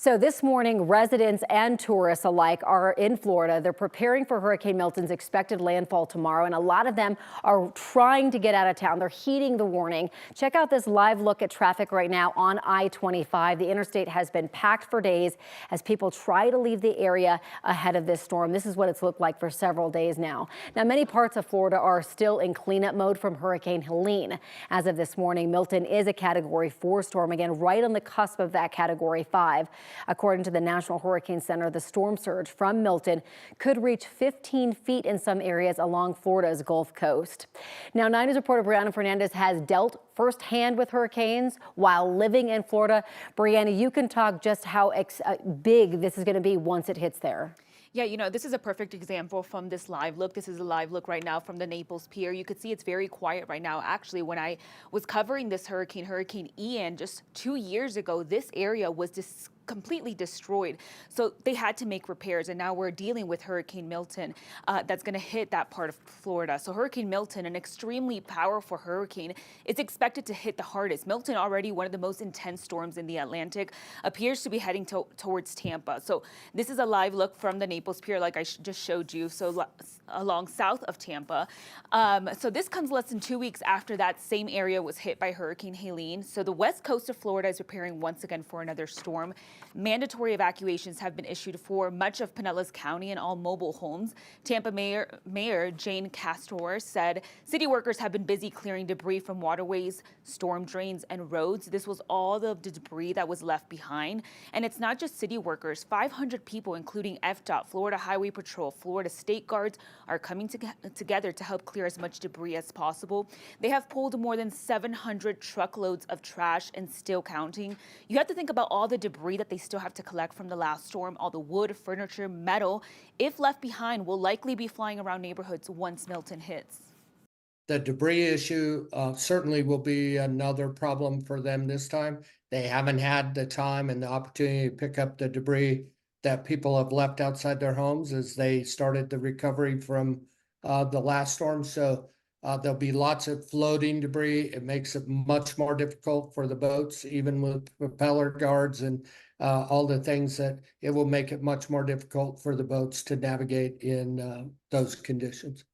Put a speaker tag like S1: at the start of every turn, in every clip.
S1: So this morning, residents and tourists alike are in Florida. They're preparing for Hurricane Milton's expected landfall tomorrow, and a lot of them are trying to get out of town. They're heeding the warning. Check out this live look at traffic right now on I-25. The interstate has been packed for days as people try to leave the area ahead of this storm. This is what it's looked like for several days now. Now, many parts of Florida are still in cleanup mode from Hurricane Helene. As of this morning, Milton is a Category 4 storm, again, right on the cusp of that Category 5. According to the National Hurricane Center, the storm surge from Milton could reach 15 feet in some areas along Florida's Gulf Coast. Now, 9 News reporter Brianna Fernandez has dealt firsthand with hurricanes while living in Florida. Brianna, you can talk just how big this is going to be once it hits there.
S2: Yeah, you know, this is a perfect example from this live look. This is a live look right now from the Naples Pier. You could see it's very quiet right now. Actually, when I was covering this Hurricane Ian, just 2 years ago, this area was completely destroyed. So they had to make repairs, and now we're dealing with Hurricane Milton that's going to hit that part of Florida. So Hurricane Milton, an extremely powerful hurricane, is expected to hit the hardest. Milton, already one of the most intense storms in the Atlantic, appears to be heading towards Tampa. So this is a live look from the Naples Pier, like I just showed you, so along south of Tampa. So this comes less than 2 weeks after that same area was hit by Hurricane Helene. So the west coast of Florida is preparing once again for another storm. Mandatory evacuations have been issued for much of Pinellas County and all mobile homes. Tampa Mayor Jane Castor said city workers have been busy clearing debris from waterways, storm drains, and roads. This was all the debris that was left behind. And it's not just city workers. 500 people, including FDOT, Florida Highway Patrol, Florida State Guards, are coming together to help clear as much debris as possible. They have pulled more than 700 truckloads of trash and still counting. You have to think about all the debris that they still have to collect from the last storm. All the wood, furniture, metal, if left behind, will likely be flying around neighborhoods once Milton hits.
S3: The debris issue certainly will be another problem for them this time. They haven't had the time and the opportunity to pick up the debris that people have left outside their homes as they started the recovery from the last storm. So there'll be lots of floating debris. It makes it much more difficult for the boats, even with propeller guards and all the things that it will make it much more difficult for the boats to navigate in those conditions.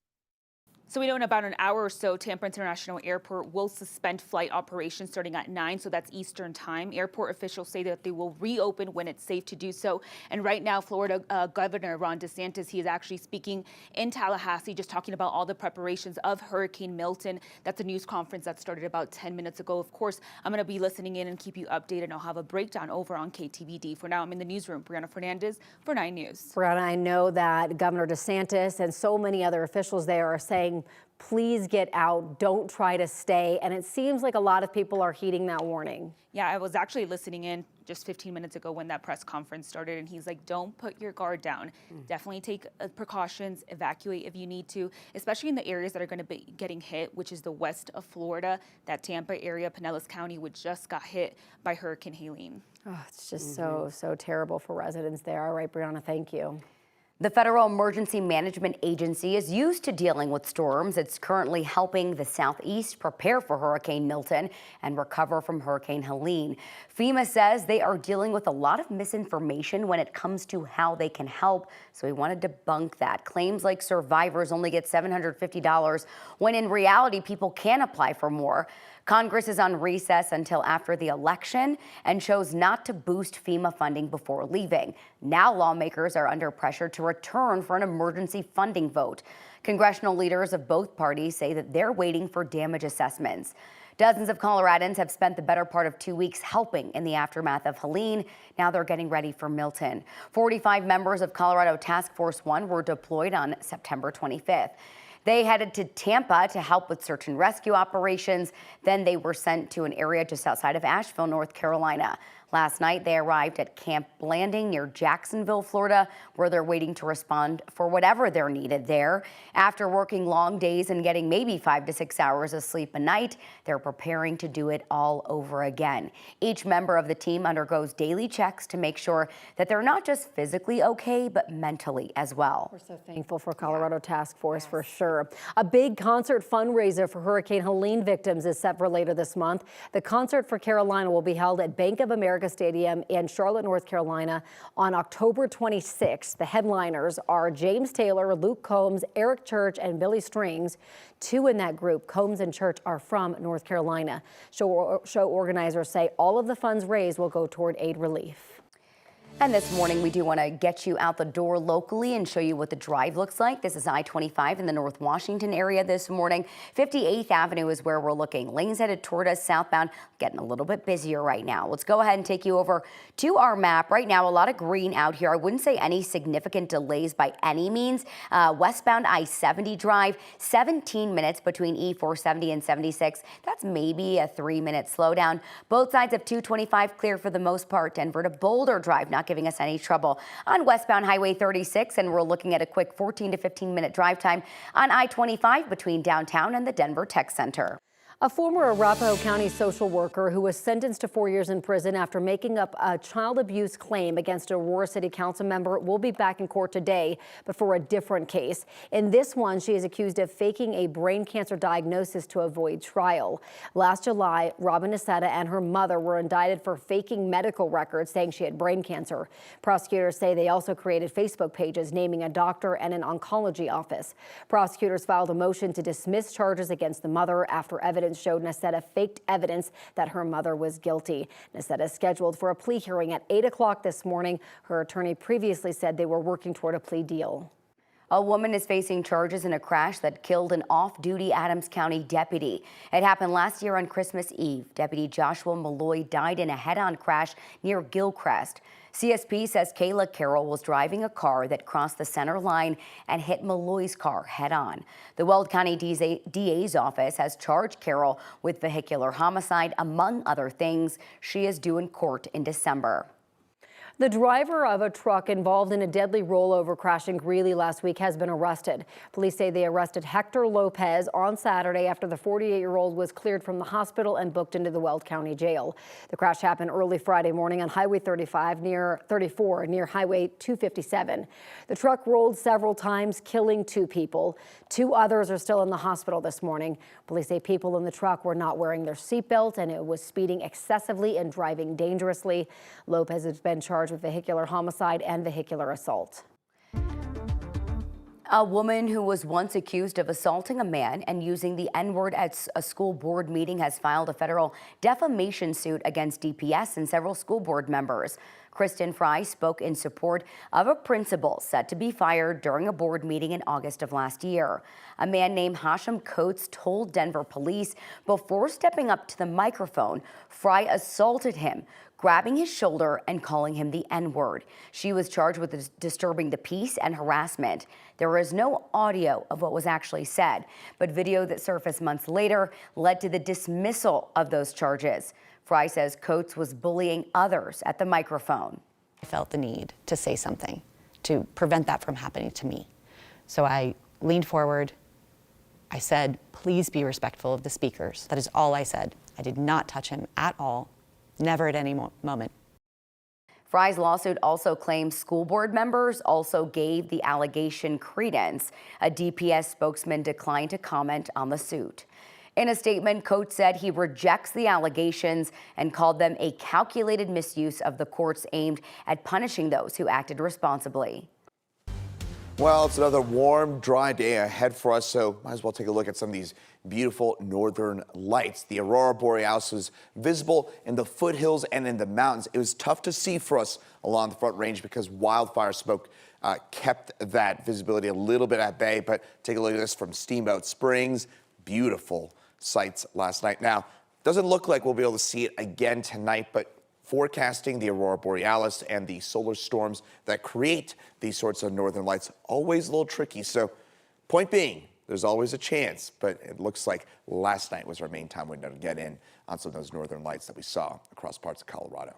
S2: So we know in about an hour or so, Tampa International Airport will suspend flight operations starting at 9, so that's Eastern time. Airport officials say that they will reopen when it's safe to do so. And right now, Florida Governor Ron DeSantis, he is actually speaking in Tallahassee, just talking about all the preparations of Hurricane Milton. That's a news conference that started about 10 minutes ago. Of course, I'm going to be listening in and keep you updated. I'll have a breakdown over on KTVD. For now, I'm in the newsroom. Brianna Fernandez for 9 News.
S1: Brianna, I know that Governor DeSantis and so many other officials there are saying, please get out, don't try to stay. And it seems like a lot of people are heeding that warning.
S2: Yeah, I was actually listening in just 15 minutes ago when that press conference started, and he's like, don't put your guard down. Definitely take precautions, evacuate if you need to, especially in the areas that are going to be getting hit, which is the west of Florida, that Tampa area, Pinellas County, which just got hit by Hurricane Helene.
S1: Oh, it's just so terrible for residents there. All right, Brianna, thank you.
S4: The Federal Emergency Management Agency is used to dealing with storms. It's currently helping the Southeast prepare for Hurricane Milton and recover from Hurricane Helene. FEMA says they are dealing with a lot of misinformation when it comes to how they can help, so we want to debunk that. Claims like survivors only get $750 when in reality people can apply for more. Congress is on recess until after the election and chose not to boost FEMA funding before leaving. Now lawmakers are under pressure to return for an emergency funding vote. Congressional leaders of both parties say that they're waiting for damage assessments. Dozens of Coloradans have spent the better part of 2 weeks helping in the aftermath of Helene. Now they're getting ready for Milton. 45 members of Colorado Task Force 1 were deployed on September 25th. They headed to Tampa to help with search and rescue operations. Then they were sent to an area just outside of Asheville, North Carolina. Last night, they arrived at Camp Blanding near Jacksonville, Florida, where they're waiting to respond for whatever they're needed there. After working long days and getting maybe 5 to 6 hours of sleep a night, they're preparing to do it all over again. Each member of the team undergoes daily checks to make sure that they're not just physically okay, but mentally as well.
S1: We're so thankful for Colorado Task Force for sure. A big concert fundraiser for Hurricane Helene victims is set for later this month. The Concert for Carolina will be held at Bank of America America Stadium in Charlotte, North Carolina on October 26th. The headliners are James Taylor, Luke Combs, Eric Church, and Billy Strings. Two in that group, Combs and Church, are from North Carolina. Show organizers say all of the funds raised will go toward aid relief.
S4: And this morning, we do want to get you out the door locally and show you what the drive looks like. This is I-25 in the North Washington area this morning. 58th Avenue is where we're looking. Lanes headed toward us southbound, getting a little bit busier right now. Let's go ahead and take you over to our map. Right now, a lot of green out here. I wouldn't say any significant delays by any means. Westbound I-70 drive, 17 minutes between E-470 and 76. That's maybe a 3-minute slowdown. Both sides of 225 clear for the most part. Denver to Boulder drive, not giving us any trouble on westbound Highway 36, and we're looking at a quick 14 to 15-minute drive time on I-25 between downtown and the Denver Tech Center.
S1: A former Arapahoe County social worker who was sentenced to 4 years in prison after making up a child abuse claim against a Aurora City Council member will be back in court today, but for a different case. In this one, she is accused of faking a brain cancer diagnosis to avoid trial. Last July, Robin Nacetta and her mother were indicted for faking medical records saying she had brain cancer. Prosecutors say they also created Facebook pages naming a doctor and an oncology office. Prosecutors filed a motion to dismiss charges against the mother after evidence showed Nacetta faked evidence that her mother was guilty. Nacetta is scheduled for a plea hearing at 8 o'clock this morning. Her attorney previously said they were working toward a plea deal.
S4: A woman is facing charges in a crash that killed an off-duty Adams County deputy. It happened last year on Christmas Eve. Deputy Joshua Malloy died in a head-on crash near Gilcrest. CSP says Kayla Carroll was driving a car that crossed the center line and hit Malloy's car head-on. The Weld County DA's office has charged Carroll with vehicular homicide, among other things. She is due in court in December.
S1: The driver of a truck involved in a deadly rollover crash in Greeley last week has been arrested. Police say they arrested Hector Lopez on Saturday after the 48-year-old was cleared from the hospital and booked into the Weld County Jail. The crash happened early Friday morning on Highway 34 near Highway 257. The truck rolled several times, killing 2 people. 2 others are still in the hospital this morning. Police say people in the truck were not wearing their seatbelt and it was speeding excessively and driving dangerously. Lopez has been charged with vehicular homicide and vehicular assault.
S4: A woman who was once accused of assaulting a man and using the N-word at a school board meeting has filed a federal defamation suit against DPS and several school board members. Kristen Fry spoke in support of a principal set to be fired during a board meeting in August of last year. A man named Hashem Coates told Denver police before stepping up to the microphone, Fry assaulted him, grabbing his shoulder and calling him the N-word. She was charged with disturbing the peace and harassment. There is no audio of what was actually said, but video that surfaced months later led to the dismissal of those charges. Fry says Coates was bullying others at the microphone.
S5: I felt the need to say something to prevent that from happening to me. So I leaned forward. I said, please be respectful of the speakers. That is all I said. I did not touch him at all, never at any moment.
S4: Fry's lawsuit also claims school board members also gave the allegation credence. A DPS spokesman declined to comment on the suit. In a statement, Coates said he rejects the allegations and called them a calculated misuse of the courts aimed at punishing those who acted responsibly.
S6: Well, it's another warm, dry day ahead for us, so might as well take a look at some of these beautiful northern lights. The Aurora Borealis was visible in the foothills and in the mountains. It was tough to see for us along the Front Range because wildfire smoke kept that visibility a little bit at bay. But take a look at this from Steamboat Springs. Beautiful sights last night. Now, doesn't look like we'll be able to see it again tonight, but forecasting the Aurora Borealis and the solar storms that create these sorts of northern lights, always a little tricky. So point being, there's always a chance, but it looks like last night was our main time window to get in on some of those northern lights that we saw across parts of Colorado.